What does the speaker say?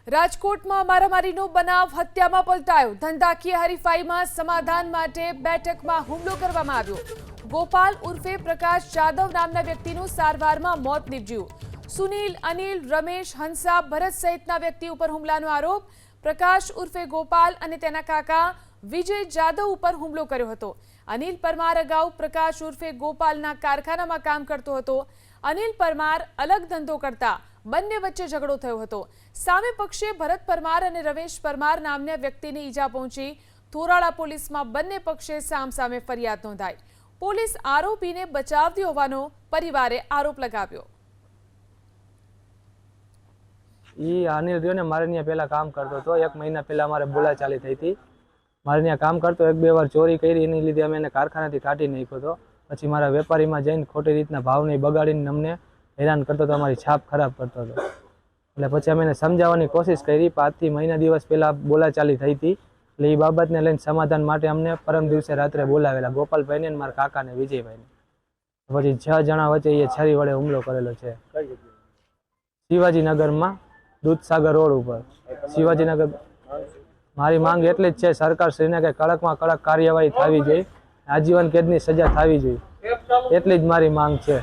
રાજકોટમાં મારામારીનો બનાવ હત્યામાં પલટાયો। ધંધાકીય હરીફાઈમાં સમાધાન માટે બેઠકમાં હુમલો કરવામાં આવ્યો। ગોપાલ ઉર્ફે પ્રકાશ જાદવ નામના વ્યક્તિનું સારવારમાં મોત નીપજ્યું। સુનિલ, અનિલ, રમેશ, હંસા, ભરત સહિતના વ્યક્તિ ઉપર હુમલાનો આરોપ। પ્રકાશ ઉર્ફે ગોપાલ અને તેના કાકા વિજય જાદવ ઉપર હુમલો કર્યો હતો। અનિલ પરમાર અગાઉ પ્રકાશ ઉર્ફે ગોપાલના કારખાનામાં કામ કરતો હતો। અનિલ પરમાર અલગ ધંધો કરતા બંને વચ્ચે ઝઘડો થયો હતો। સામે પક્ષે ભરત પરમાર અને રમેશ પરમાર નામના વ્યક્તિને ઈજા પહોંચી। થોરાળા પોલીસમાં બંને પક્ષે સામસામે ફરિયાદ નોંધાઈ। પોલીસ આરોપીને બચાવતી હોવાનો પરિવારે આરોપ લગાવ્યો। અનિલ રહ્યો ને મારે ત્યાં પહેલા કામ કરતો હતો। 1 મહિના પહેલા અમારે બોલાચાલી થઈ હતી। મારે ત્યાં કામ કરતો 1-2 વાર ચોરી કરી, એની લીધે અમે એને કારખાનાથી કાઢી નાખ્યો હતો। પછી મારા વેપારીમાં જઈને ખોટી રીતના ભાવને બગાડીને અમને હેરાન કરતો હતો, અમારી છાપ ખરાબ કરતો હતો। એટલે પછી અમે એને સમજાવવાની કોશિશ કરી। 5 થી મહિના દિવસ પહેલા બોલાચાલી થઈ હતી, એટલે એ બાબતને લઈને સમાધાન માટે અમને પરમ દિવસે રાત્રે બોલાવેલા, ગોપાલભાઈને અને મારા કાકાને વિજયભાઈને। પછી 6 જણા વચ્ચે એ છરી વડે હુમલો કરેલો છે। શિવાજીનગરમાં દૂધસાગર રોડ ઉપર શિવાજીનગર। મારી માંગ એટલી જ છે સરકારશ્રીને કે કડકમાં કડક કાર્યવાહી થવી જોઈએ, આજીવન કેદની સજા થવી જોઈએ, એટલી જ મારી માંગ છે।